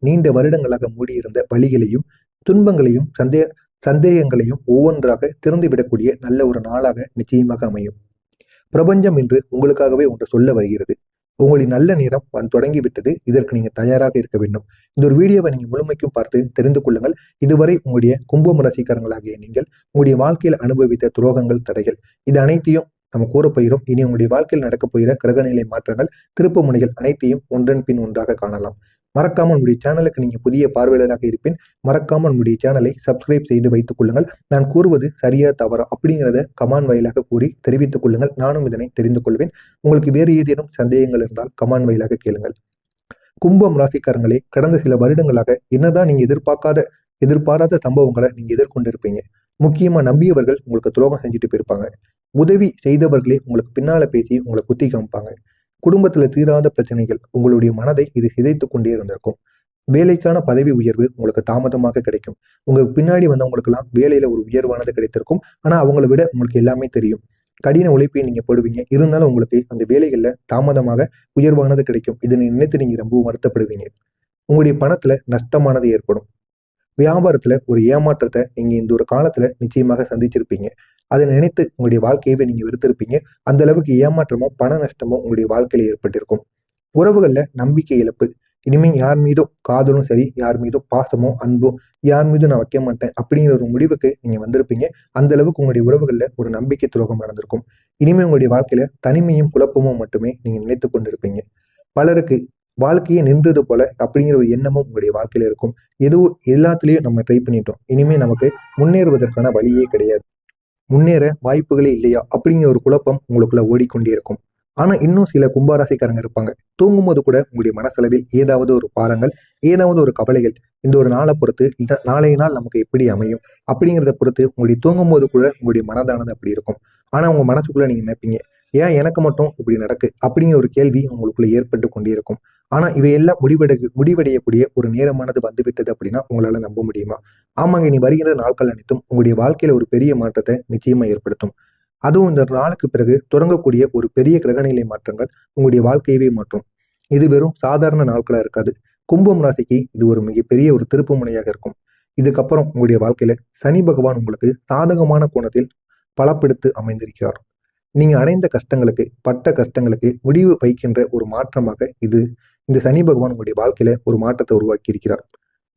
நீண்ட வருடங்களாக மூடியிருந்த வழிகளையும் துன்பங்களையும் சந்தேகங்களையும் ஒவ்வொன்றாக திறந்துவிடக்கூடிய நல்ல ஒரு நாளாக நிச்சயமாக அமையும். பிரபஞ்சம் இன்று உங்களுக்காகவே ஒன்று சொல்ல வருகிறது. உங்களின் நல்ல நேரம் தொடங்கிவிட்டது. இதற்கு நீங்க தயாராக இருக்க வேண்டும். இந்த ஒரு வீடியோவை நீங்க முழுமைக்கும் பார்த்து தெரிந்து கொள்ளுங்கள். இதுவரை உங்களுடைய கும்பம் ராசிக்காரங்களாகிய நீங்கள் உங்களுடைய வாழ்க்கையில் அனுபவித்த துரோகங்கள், தடைகள் இது அனைத்தையும் நம்ம கூறப்போகிறோம். இனி உங்களுடைய வாழ்க்கையில் நடக்கப் போகிற கிரகநிலை மாற்றங்கள், திருப்பு முனைகள் அனைத்தையும் ஒன்றன் பின் ஒன்றாக காணலாம். மறக்காமல் நம்முடைய சேனலுக்கு நீங்க புதிய பார்வையாளராக இருப்பின் மறக்காமல் நம்முடைய சேனலை சப்ஸ்கிரைப் செய்து வைத்துக் கொள்ளுங்கள். நான் கூறுவது சரியா தவறா அப்படிங்கிறத கமெண்ட் வாயிலாக கூறி தெரிவித்துக் கொள்ளுங்கள். நானும் இதனை தெரிந்து கொள்வேன். உங்களுக்கு வேறு ஏதேனும் சந்தேகங்கள் இருந்தால் கமெண்ட் வாயிலாக கேளுங்கள். கும்பம் ராசிக்காரங்களே, கடந்த சில வருடங்களாக என்னதான் நீங்க எதிர்பாராத சம்பவங்களை நீங்க எதிர்கொண்டிருப்பீங்க. முக்கியமா நம்பியவர்கள் உங்களுக்கு துரோகம் செஞ்சுட்டு போயிருப்பாங்க. உதவி செய்தவர்களே உங்களுக்கு பின்னால பேசி உங்களை குத்தி காமிப்பாங்க. குடும்பத்துல தீராத பிரச்சனைகள் உங்களுடைய மனதை இது சிதைத்து கொண்டே இருந்திருக்கும். வேலைக்கான பதவி உயர்வு உங்களுக்கு தாமதமாக கிடைக்கும். உங்க பின்னாடி வந்தவங்களுக்கெல்லாம் வேலையில ஒரு உயர்வானது கிடைத்திருக்கும். ஆனா அவங்கள விட உங்களுக்கு எல்லாமே தெரியும். கடின உழைப்பை நீங்க போடுவீங்க. இருந்தாலும் உங்களுக்கு அந்த வேலைகள்ல தாமதமாக உயர்வானது கிடைக்கும். இதனை நினைத்து நீங்க ரொம்ப வருத்தப்படுவீங்க. உங்களுடைய பணத்துல நஷ்டமானது ஏற்படும். வியாபாரத்துல ஒரு ஏமாற்றத்தை நீங்க இந்த ஒரு காலத்துல நிச்சயமாக சந்திச்சிருப்பீங்க. அதை நினைத்து உங்களுடைய வாழ்க்கையவே நீங்க வெறுத்திருப்பீங்க. அந்த அளவுக்கு ஏமாற்றமோ பண நஷ்டமோ உங்களுடைய வாழ்க்கையில ஏற்பட்டிருக்கும். உறவுகள்ல நம்பிக்கை இழப்பு. இனிமே யார் மீதும் காதலும் சரி, யார் மீதும் பாசமோ அன்போ யார் மீதும் நான் வைக்க மாட்டேன் அப்படிங்கிற ஒரு முடிவுக்கு நீங்க வந்திருப்பீங்க. அந்த அளவுக்கு உங்களுடைய உறவுகள்ல ஒரு நம்பிக்கை துரோகம் நடந்திருக்கும். இனிமே உங்களுடைய வாழ்க்கையில தனிமையும் குழப்பமும் மட்டுமே நீங்க நினைத்து கொண்டிருப்பீங்க. பலருக்கு வாழ்க்கையே நின்றது போல அப்படிங்கிற ஒரு எண்ணமும் உங்களுடைய வாழ்க்கையில இருக்கும். எதுவும் எல்லாத்துலயும் நம்ம ட்ரை பண்ணிட்டோம். இனிமே நமக்கு முன்னேறுவதற்கான வழியே கிடையாது. முன்னேற வாய்ப்புகளே இல்லையா அப்படிங்கிற ஒரு குழப்பம் உங்களுக்குள்ள ஓடிக்கொண்டே இருக்கும். ஆனா இன்னும் சில கும்பராசிக்காரங்க இருப்பாங்க. தூங்கும்போது கூட உங்களுடைய மனசளவில் ஏதாவது ஒரு பாரங்கள், ஏதாவது ஒரு கவலைகள் இந்த ஒரு நாளை பொறுத்து நாளைய நாள் நமக்கு எப்படி அமையும் அப்படிங்கிறத பொறுத்து உங்களுடைய தூங்கும்போது கூட உங்களுடைய மனதானது அப்படி இருக்கும். ஆனா உங்க மனசுக்குள்ள நீங்க நினைப்பீங்க, ஏன் எனக்கு மட்டும் இப்படி நடக்கு அப்படிங்கிற ஒரு கேள்வி உங்களுக்குள்ள ஏற்பட்டு கொண்டே இருக்கும். ஆனா இவையெல்லாம் முடிவடையக்கூடிய ஒரு நேரமானது வந்துவிட்டது அப்படின்னா உங்களால நம்ப முடியுமா? ஆமாங்க, இனி வருகின்ற நாட்கள் அனைத்தும் உங்களுடைய வாழ்க்கையில ஒரு பெரிய மாற்றத்தை நிச்சயமா ஏற்படுத்தும். அதுவும் இந்த நாளுக்கு பிறகு தொடங்கக்கூடிய ஒரு பெரிய கிரகநிலை மாற்றங்கள் உங்களுடைய வாழ்க்கையவே மாற்றும். இது வெறும் சாதாரண நாட்களா இருக்காது. கும்பம் ராசிக்கு இது ஒரு மிகப்பெரிய ஒரு திருப்பு முனையாக இருக்கும். இதுக்கப்புறம் உங்களுடைய வாழ்க்கையில சனி பகவான் உங்களுக்கு சாதகமான கோணத்தில் பலப்படுத்து அமைந்திருக்கிறார். நீங்க அடைந்த கஷ்டங்களுக்கு, பட்ட கஷ்டங்களுக்கு முடிவு வைக்கின்ற ஒரு மாற்றமாக இந்த சனி பகவான் உங்களுடைய வாழ்க்கையில ஒரு மாற்றத்தை உருவாக்கி இருக்கிறார்.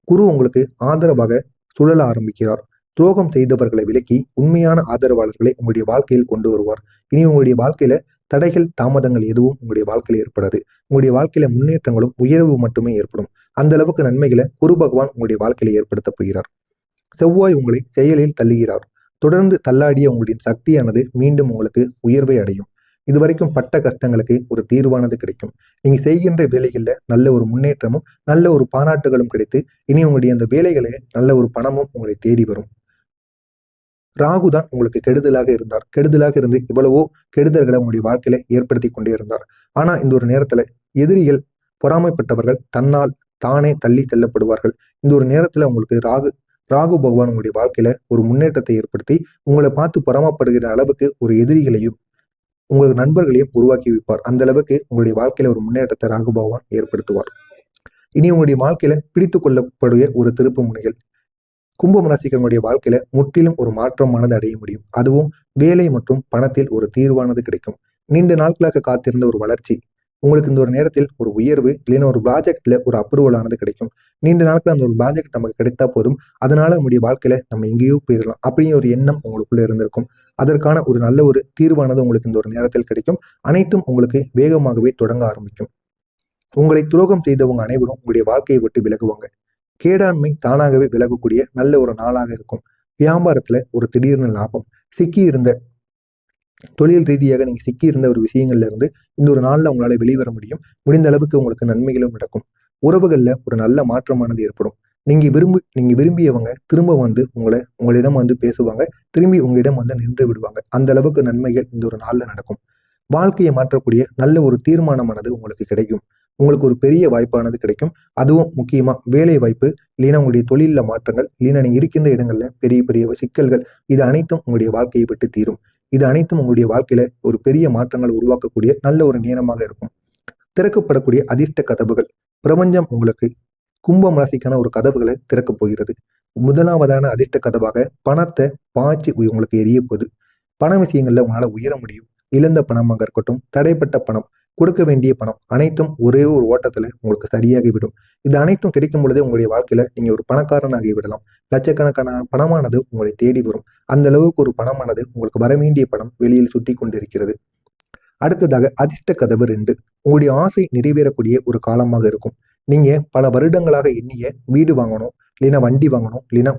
குரு உங்களுக்கு ஆதரவாக சுழல ஆரம்பிக்கிறார். துரோகம் செய்தவர்களை விலக்கி உண்மையான ஆதரவாளர்களை உங்களுடைய வாழ்க்கையில் கொண்டு வருவார். இனி உங்களுடைய வாழ்க்கையில தடைகள், தாமதங்கள் எதுவும் உங்களுடைய வாழ்க்கையில ஏற்படாது. உங்களுடைய வாழ்க்கையில முன்னேற்றங்களும் உயர்வு மட்டுமே ஏற்படும். அந்த அளவுக்கு நன்மைகளை குரு பகவான் உங்களுடைய வாழ்க்கையில ஏற்படுத்த போகிறார். செவ்வாய் உங்களை செயலில் தள்ளுகிறார். தொடர்ந்து தள்ளாடிய உங்களுடைய சக்தியானது மீண்டும் உங்களுக்கு உயர்வை அடையும். இதுவரைக்கும் பட்ட கஷ்டங்களுக்கு ஒரு தீர்வானது கிடைக்கும். நீங்க செய்கின்ற வேலைகள்ல நல்ல ஒரு முன்னேற்றமும் நல்ல ஒரு பாராட்டுகளும் கிடைத்து இனி உங்களுடைய அந்த வேலைகளை நல்ல ஒரு பணமும் உங்களை தேடி வரும். ராகு தான் உங்களுக்கு கெடுதலாக இருந்தார். கெடுதலாக இருந்து இவ்வளவோ கெடுதல்களை உங்களுடைய வாழ்க்கையில ஏற்படுத்தி கொண்டே இருந்தார். ஆனா இந்த ஒரு நேரத்துல எதிரிகள், பொறாமைப்பட்டவர்கள் தன்னால் தானே தள்ளி செல்லப்படுவார்கள். இந்த ஒரு நேரத்துல உங்களுக்கு ராகு பகவான் உங்களுடைய வாழ்க்கையில ஒரு முன்னேற்றத்தை ஏற்படுத்தி உங்களை பார்த்து பொறாமப்படுகிற அளவுக்கு ஒரு எதிரிகளையும் உங்களுக்கு நண்பர்களையும் உருவாக்கி வைப்பார். அந்த அளவுக்கு உங்களுடைய வாழ்க்கையில ஒரு முன்னேற்றத்தை ராகு பகவான் ஏற்படுத்துவார். இனி உங்களுடைய வாழ்க்கையில பிடித்து கொள்ளக்கூடிய ஒரு திருப்பு முனைகள். கும்பம் ராசிக்காரனுடைய வாழ்க்கையில முற்றிலும் ஒரு மாற்றமானது அடைய முடியும். அதுவும் வேலை மற்றும் பணத்தில் ஒரு தீர்வானது கிடைக்கும். நீண்ட நாட்களாக காத்திருந்த ஒரு வளர்ச்சி உங்களுக்கு இந்த ஒரு நேரத்தில் ஒரு உயர்வு இல்லைன்னா ஒரு ப்ராஜெக்ட்ல ஒரு அப்ரூவல் ஆனது கிடைக்கும். நீண்ட நாட்கள் அந்த ஒரு ப்ராஜெக்ட் நமக்கு கிடைத்தா போதும், அதனால நம்முடைய வாழ்க்கையில நம்ம எங்கேயோ போயிடலாம் அப்படிங்கிற ஒரு எண்ணம் உங்களுக்குள்ள இருந்திருக்கும். அதற்கான ஒரு நல்ல ஒரு தீர்வானது உங்களுக்கு இந்த ஒரு நேரத்தில் கிடைக்கும். அனைத்தும் உங்களுக்கு வேகமாகவே தொடங்க ஆரம்பிக்கும். உங்களை துரோகம் செய்தவங்க அனைவரும் உங்களுடைய வாழ்க்கையை விட்டு விலகுவாங்க. கேடாண்மை தானாகவே விலகக்கூடிய நல்ல ஒரு நாளாக இருக்கும். வியாபாரத்துல ஒரு திடீர்னு லாபம், சிக்கி இருந்த தொழில் ரீதியாக நீங்க சிக்கி இருந்த ஒரு விஷயங்கள்ல இருந்து இந்த ஒரு நாள்ல உங்களால வெளிவர முடியும். முடிந்த அளவுக்கு உங்களுக்கு நன்மைகளும் நடக்கும். உறவுகள்ல ஒரு நல்ல மாற்றமானது ஏற்படும். நீங்க விரும்பியவங்க திரும்ப வந்து உங்களிடம் வந்து பேசுவாங்க. திரும்பி உங்களிடம் வந்து நின்று விடுவாங்க. அந்த அளவுக்கு நன்மைகள் இந்த ஒரு நாள்ல நடக்கும். வாழ்க்கையை மாற்றக்கூடிய நல்ல ஒரு தீர்மானமானது உங்களுக்கு கிடைக்கும். உங்களுக்கு ஒரு பெரிய வாய்ப்பானது கிடைக்கும். அதுவும் முக்கியமா வேலை வாய்ப்பு, இல்லைன்னா உங்களுடைய தொழில மாற்றங்கள், இல்லைன்னா நீங்க இருக்கின்ற இடங்கள்ல பெரிய பெரிய சிக்கல்கள், இது அனைத்தும் உங்களுடைய வாழ்க்கையை விட்டு தீரும். இது அனைத்தும் உங்களுடைய வாழ்க்கையில ஒரு பெரிய மாற்றங்களை உருவாக்கக்கூடிய நல்ல ஒரு நேரமாக இருக்கும். திறக்கப்படக்கூடிய அதிர்ஷ்ட கதவுகள். பிரபஞ்சம் உங்களுக்கு கும்பம் ராசிக்கான ஒரு கதவுகளை திறக்கப் போகிறது. முதலாவதான அதிர்ஷ்ட கதவாக பணத்தை பாய்ச்சி உங்களுக்கு எரிய போகுது. பண விஷயங்கள்ல உங்களால உயர முடியும். இழந்த பணமாக இருக்கட்டும், தடைப்பட்ட பணம், கொடுக்க வேண்டிய பணம் அனைத்தும் ஒரே ஒரு ஓட்டத்துல உங்களுக்கு சரியாகி விடும். இது அனைத்தும் கிடைக்கும் பொழுதே உங்களுடைய வாழ்க்கையில நீங்க ஒரு பணக்காரனாகி விடலாம். லட்சக்கணக்கான பணமானது உங்களை தேடி வரும். அந்த அளவுக்கு ஒரு பணமானது உங்களுக்கு வர வேண்டிய பணம் வெளியில் சுத்தி கொண்டிருக்கிறது. அடுத்ததாக அதிர்ஷ்ட கதவு 2. உங்களுடைய ஆசை நிறைவேறக்கூடிய ஒரு காலமாக இருக்கும். நீங்க பல வருடங்களாக எண்ணிய வீடு வாங்கணும், இல்லைன்னா வண்டி வாங்கணும், இல்லைன்னா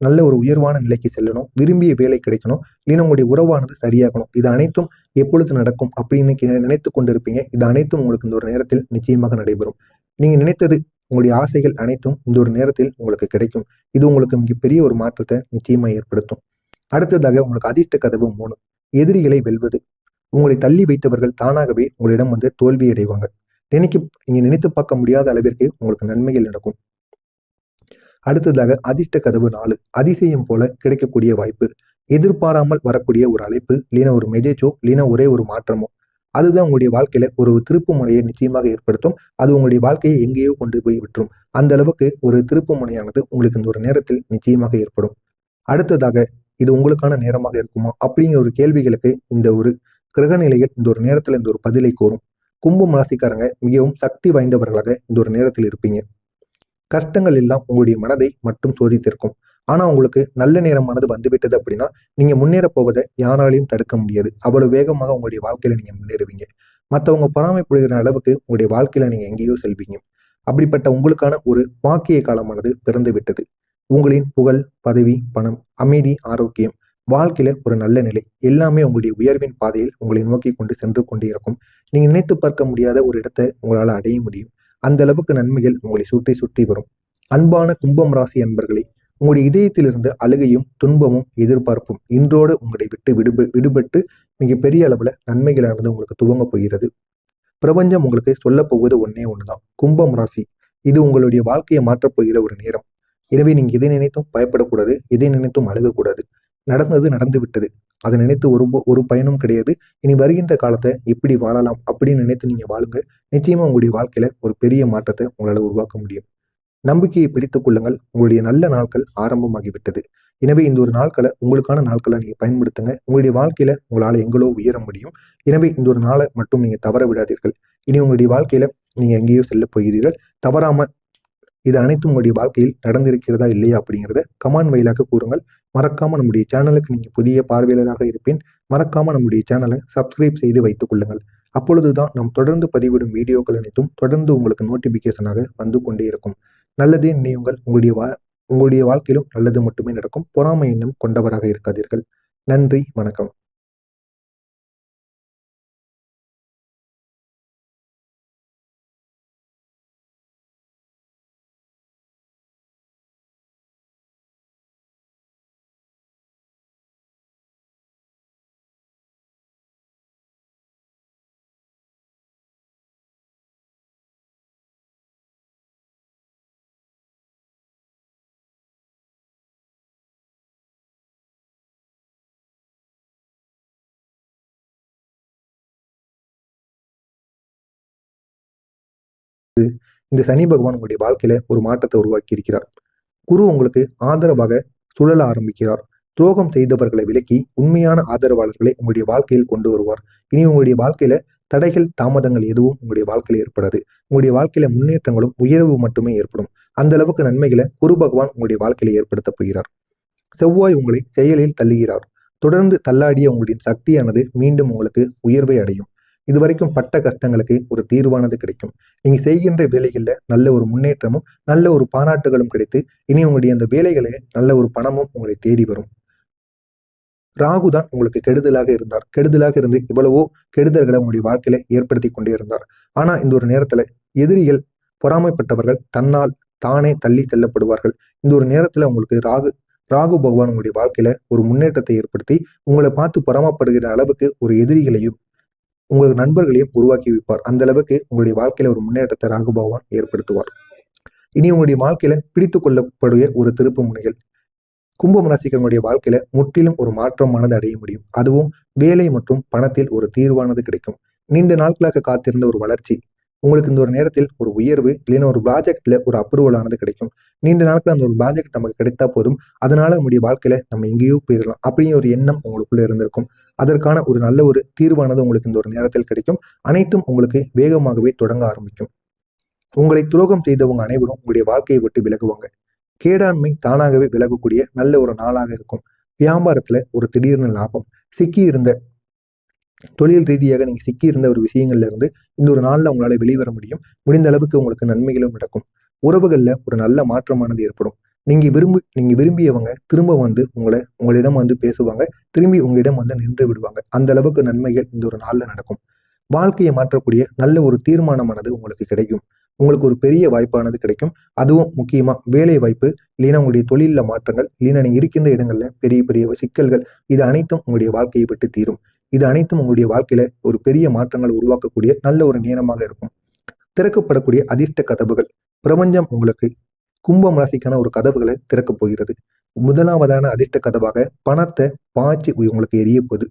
நல்ல ஒரு உயர்வான நிலைக்கு செல்லணும், விரும்பிய வேலை கிடைக்கணும், இல்லைன்னா உங்களுடைய உறவானது சரியாகணும். இது அனைத்தும் எப்பொழுது நடக்கும் அப்படின்னு நினைத்து கொண்டிருப்பீங்க. இது அனைத்தும் உங்களுக்கு இந்த ஒரு நேரத்தில் நிச்சயமாக நடைபெறும். நீங்க நினைத்தது, உங்களுடைய ஆசைகள் அனைத்தும் இந்த ஒரு நேரத்தில் உங்களுக்கு கிடைக்கும். இது உங்களுக்கு மிகப்பெரிய ஒரு மாற்றத்தை நிச்சயமா ஏற்படுத்தும். அடுத்ததாக உங்களுக்கு அதிர்ஷ்ட கதவு 3. எதிரிகளை வெல்வது. உங்களை தள்ளி வைத்தவர்கள் தானாகவே உங்களிடம் வந்து தோல்வி அடைவாங்க. நீங்க நினைத்து பார்க்க முடியாத அளவிற்கு உங்களுக்கு நன்மைகள் நடக்கும். அடுத்ததாக அதிர்ஷ்ட கதவு 4. அதிசயம் போல கிடைக்கக்கூடிய வாய்ப்பு. எதிர்பாராமல் வரக்கூடிய ஒரு அழைப்பு, இல்லைன்னா ஒரு மெசேஜோ, இல்லைன்னா ஒரே ஒரு மாற்றமோ, அதுதான் உங்களுடைய வாழ்க்கையில ஒரு திருப்பு முனையை நிச்சயமாக ஏற்படுத்தும். அது உங்களுடைய வாழ்க்கையை எங்கேயோ கொண்டு போய் விட்டுரும். அந்த அளவுக்கு ஒரு திருப்பு முனையானது உங்களுக்கு இந்த ஒரு நேரத்தில் நிச்சயமாக ஏற்படும். அடுத்ததாக, இது உங்களுக்கான நேரமாக இருக்குமா அப்படிங்கிற ஒரு கேள்விகளுக்கு இந்த ஒரு கிரக நிலைகள் இந்த ஒரு நேரத்துல இந்த ஒரு பதிலை கோரும். கும்பம் ராசிக்காரங்க மிகவும் சக்தி வாய்ந்தவர்களாக இந்த ஒரு நேரத்தில் இருப்பீங்க. கஷ்டங்கள் எல்லாம் உங்களுடைய மனதை மட்டும் சோதித்திருக்கும். ஆனா உங்களுக்கு நல்ல நேரமானது வந்துவிட்டது அப்படின்னா நீங்க முன்னேற போவதை யாராலையும் தடுக்க முடியாது. அவ்வளவு வேகமாக உங்களுடைய வாழ்க்கையில நீங்க முன்னேறுவீங்க. மற்றவங்க பொறாமைப்படுகிற அளவுக்கு உங்களுடைய வாழ்க்கையில நீங்க எங்கேயோ செல்வீங்க. அப்படிப்பட்ட உங்களுக்கான ஒரு பாக்கிய காலமானது பிறந்து விட்டது. உங்களின் புகழ், பதவி, பணம், அமைதி, ஆரோக்கியம், வாழ்க்கையில ஒரு நல்ல நிலை எல்லாமே உங்களுடைய உயர்வின் பாதையில் உங்களை நோக்கி கொண்டு சென்று கொண்டே இருக்கும். நீங்க நினைத்து பார்க்க முடியாத ஒரு இடத்தை உங்களால அடைய முடியும். அந்த அளவுக்கு நன்மைகள் உங்களை சுற்றி சுற்றி வரும். அன்பான கும்பம் ராசி அன்பர்களே, உங்களுடைய இதயத்திலிருந்து அழுகையும் துன்பமும் எதிர்பார்ப்பும் இன்றோடு உங்களை விட்டு விடுபட்டு மிகப்பெரிய அளவுல நன்மைகளானது உங்களுக்கு துவங்க போகிறது. பிரபஞ்சம் உங்களுக்கு சொல்ல போவது ஒன்னே ஒண்ணுதான். கும்பம் ராசி, இது உங்களுடைய வாழ்க்கையை மாற்றப் போகிற ஒரு நேரம். எனவே நீங்க எதை நினைத்தும் பயப்படக்கூடாது, எதை நினைத்தும் அழுகக்கூடாது. நடந்தது நடந்து விட்டது. அதை நினைத்து ஒரு பயனும் கிடையாது. இனி வருகின்ற காலத்தை எப்படி வாழலாம் அப்படின்னு நினைத்து நீங்க வாழுங்க. நிச்சயமா உங்களுடைய வாழ்க்கையில ஒரு பெரிய மாற்றத்தை உங்களால உருவாக்க முடியும். நம்பிக்கையை பிடித்துக் கொள்ளுங்கள். உங்களுடைய நல்ல நாட்கள் ஆரம்பமாகிவிட்டது. எனவே இந்த ஒரு நாட்களை உங்களுக்கான நாட்களை நீங்க பயன்படுத்துங்க. உங்களுடைய வாழ்க்கையில உங்களால எங்களோ உயர முடியும். எனவே இந்த ஒரு நாளை மட்டும் நீங்க தவற விடாதீர்கள். இனி உங்களுடைய வாழ்க்கையில நீங்க எங்கேயோ செல்ல போகிறீர்கள். தவறாம இது அனைத்தும் உங்களுடைய வாழ்க்கையில் நடந்திருக்கிறதா இல்லையா அப்படிங்கிறத கமெண்ட் வாயிலாக கூறுங்கள். மறக்காம நம்முடைய சேனலுக்கு நீங்க புதிய பார்வையாளராக இருப்பேன். மறக்காம நம்முடைய சேனலை சப்ஸ்கிரைப் செய்து வைத்துக் கொள்ளுங்கள். அப்பொழுதுதான் நாம் தொடர்ந்து பதிவிடும் வீடியோக்கள் அனைத்தும் தொடர்ந்து உங்களுக்கு நோட்டிபிகேஷனாக வந்து கொண்டே இருக்கும். நல்லதே நினையுங்கள். உங்களுடைய வாழ்க்கையிலும் நல்லது மட்டுமே நடக்கும். பொறாமை எண்ணம் கொண்டவராக இருக்காதீர்கள். நன்றி, வணக்கம். இந்த சனி பகவான் உங்களுடைய வாழ்க்கையில ஒரு மாற்றத்தை உருவாக்கி இருக்கிறார். குரு உங்களுக்கு ஆதரவாக சுழல ஆரம்பிக்கிறார். துரோகம் செய்தவர்களை விலக்கி உண்மையான ஆதரவாளர்களை உங்களுடைய வாழ்க்கையில் கொண்டு வருவார். இனி உங்களுடைய வாழ்க்கையில தடைகள், தாமதங்கள் எதுவும் உங்களுடைய வாழ்க்கையில ஏற்படாது. உங்களுடைய வாழ்க்கையில முன்னேற்றங்களும் உயர்வு மட்டுமே ஏற்படும். அந்த அளவுக்கு நன்மைகளை குரு பகவான் உங்களுடைய வாழ்க்கையில ஏற்படுத்த போகிறார். செவ்வாய் உங்களை செயலில் தள்ளுகிறார். தொடர்ந்து தள்ளாடிய உங்களுடைய சக்தியானது மீண்டும் உங்களுக்கு உயர்வை அடையும். இதுவரைக்கும் பட்ட கஷ்டங்களுக்கு ஒரு தீர்வானது கிடைக்கும். நீங்க செய்கின்ற வேலைகள்ல நல்ல ஒரு முன்னேற்றமும் நல்ல ஒரு பாராட்டுகளும் கிடைத்து இனி உங்களுடைய அந்த வேலைகளை நல்ல ஒரு பணமும் உங்களை தேடி வரும். ராகு தான் உங்களுக்கு கெடுதலாக இருந்தார். கெடுதலாக இருந்து இவ்வளவோ கெடுதல்களை உங்களுடைய வாழ்க்கையில ஏற்படுத்தி கொண்டே இருந்தார். ஆனா இந்த ஒரு நேரத்துல எதிரிகள், பொறாமைப்பட்டவர்கள் தன்னால் தானே தள்ளி செல்லப்படுவார்கள். இந்த ஒரு நேரத்துல உங்களுக்கு ராகு பகவான் உங்களுடைய வாழ்க்கையில ஒரு முன்னேற்றத்தை ஏற்படுத்தி உங்களை பார்த்து பொறாமப்படுகிற அளவுக்கு ஒரு எதிரிகளையும் உங்களுக்கு நண்பர்களையும் உருவாக்கி வைப்பார். அந்த அளவுக்கு உங்களுடைய வாழ்க்கையில ஒரு முன்னேற்றத்தை ராகு பகவான் ஏற்படுத்துவார். இனி உங்களுடைய வாழ்க்கையில பிடித்துக் கொள்ளக்கூடிய ஒரு திருப்பு முனைகள். கும்பம் ராசிக்காரங்களுடைய வாழ்க்கையில முற்றிலும் ஒரு மாற்றமானது அடைய முடியும். அதுவும் வேலை மற்றும் பணத்தில் ஒரு தீர்வானது கிடைக்கும். நீண்ட நாட்களாக காத்திருந்த ஒரு வளர்ச்சி, உங்களுக்கு இந்த ஒரு நேரத்தில் ஒரு உயர்வு இல்லைன்னா ஒரு ப்ராஜெக்ட்ல ஒரு அப்ரூவல் ஆனது கிடைக்கும். நீண்ட நாட்கள் அந்த ஒரு ப்ராஜெக்ட் நமக்கு கிடைத்தா போதும், அதனால நம்முடைய வாழ்க்கையில நம்ம எங்கேயோ போயிடலாம் அப்படிங்கிற ஒரு எண்ணம் உங்களுக்குள்ள இருந்திருக்கும். அதற்கான ஒரு நல்ல ஒரு தீர்வானது உங்களுக்கு இந்த ஒரு நேரத்தில் கிடைக்கும். அனைத்தும் உங்களுக்கு வேகமாகவே தொடங்க ஆரம்பிக்கும். உங்களை துரோகம் செய்தவங்க அனைவரும் உங்களுடைய வாழ்க்கையை விட்டு விலகுவாங்க. கேடாண்மை தானாகவே விலகக்கூடிய நல்ல ஒரு நாளாக இருக்கும். வியாபாரத்துல ஒரு திடீர்னு லாபம், சிக்கியிருந்த தொழில் ரீதியாக நீங்க சிக்கியிருந்த ஒரு விஷயங்கள்ல இருந்து இந்த ஒரு நாள்ல உங்களால வெளிவர முடியும். முடிந்த அளவுக்கு உங்களுக்கு நன்மைகளும் நடக்கும். உறவுகள்ல ஒரு நல்ல மாற்றமானது ஏற்படும். நீங்க விரும்பியவங்க திரும்ப வந்து உங்களிடம் வந்து பேசுவாங்க. திரும்பி உங்களிடம் வந்து நின்று விடுவாங்க. அந்த அளவுக்கு நன்மைகள் இந்த ஒரு நாள்ல நடக்கும். வாழ்க்கையை மாற்றக்கூடிய நல்ல ஒரு தீர்மானமானது உங்களுக்கு கிடைக்கும். உங்களுக்கு ஒரு பெரிய வாய்ப்பானது கிடைக்கும். அதுவும் முக்கியமா வேலை வாய்ப்பு, இல்லைன்னா உங்களுடைய தொழில்ல மாற்றங்கள், இல்லைன்னா நீங்க இருக்கின்ற இடங்கள்ல பெரிய பெரிய சிக்கல்கள், இது அனைத்தும் உங்களுடைய வாழ்க்கையை விட்டு தீரும். இது அனைத்தும் உங்களுடைய வாழ்க்கையில ஒரு பெரிய மாற்றங்களை உருவாக்கக்கூடிய நல்ல ஒரு நேரமாக இருக்கும். திறக்கப்படக்கூடிய அதிர்ஷ்ட கதவுகள். பிரபஞ்சம் உங்களுக்கு கும்பம் ராசிக்கான ஒரு கதவுகளை திறக்கப் போகிறது. முதலாவதான அதிர்ஷ்ட கதவாக பணத்தை பாய்ச்சி உங்களுக்கு எரிய போகுது.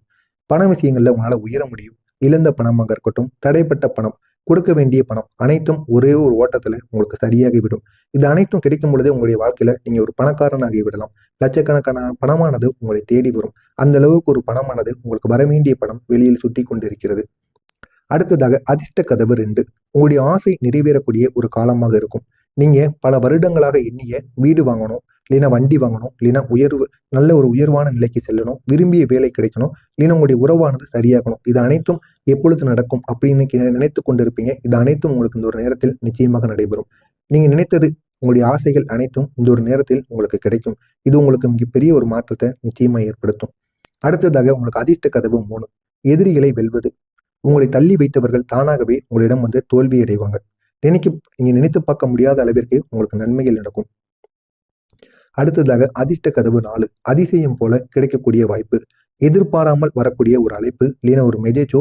பண விஷயங்கள்ல உங்களால உயர முடியும். இழந்த பணமாக இருக்கட்டும், தடைப்பட்ட பணம், கொடுக்க வேண்டிய பணம் அனைத்தும் ஒரே ஒரு ஓட்டத்துல உங்களுக்கு சரியாகி விடும். இது அனைத்தும் கிடைக்கும் பொழுதே உங்களுடைய வாழ்க்கையில நீங்க ஒரு பணக்காரனாகி விடலாம். லட்சக்கணக்கான பணமானது உங்களை தேடி வரும். அந்த அளவுக்கு ஒரு பணமானது உங்களுக்கு வர வேண்டிய பணம் வெளியில் சுத்தி கொண்டிருக்கிறது. அடுத்ததாக அதிர்ஷ்ட கதவு 2. உங்களுடைய ஆசை நிறைவேறக்கூடிய ஒரு காலமாக இருக்கும். நீங்க பல வருடங்களாக எண்ணிய வீடு வாங்கணும், இல்லைன்னா வண்டி வாங்கணும், இல்லைன்னா நல்ல ஒரு உயர்வான நிலைக்கு செல்லணும், விரும்பிய வேலை கிடைக்கணும், இல்லைன்னா உங்களுடைய உறவானது சரியாகணும். இது அனைத்தும் எப்பொழுது நடக்கும் அப்படின்னு நினைத்து கொண்டிருப்பீங்க. இது அனைத்தும் உங்களுக்கு இந்த ஒரு நேரத்தில் நிச்சயமாக நடைபெறும். நீங்க நினைத்தது, உங்களுடைய ஆசைகள் அனைத்தும் இந்த ஒரு நேரத்தில் உங்களுக்கு கிடைக்கும். இது உங்களுக்கு மிகப்பெரிய ஒரு மாற்றத்தை நிச்சயமா ஏற்படுத்தும். அடுத்ததாக உங்களுக்கு அதிர்ஷ்ட கதவு 3. எதிரிகளை வெல்வது. உங்களை தள்ளி வைத்தவர்கள் தானாகவே உங்களிடம் வந்து தோல்வி அடைவாங்க. நினைக்க நீங்க நினைத்து பார்க்க முடியாத அளவிற்கு உங்களுக்கு நன்மைகள் நடக்கும். அடுத்ததாக அதிர்ஷ்ட கதவு 4. அதிசயம் போல கிடைக்கக்கூடிய வாய்ப்பு. எதிர்பாராமல் வரக்கூடிய ஒரு அழைப்பு, இல்லைன்னா ஒரு மெசேஜோ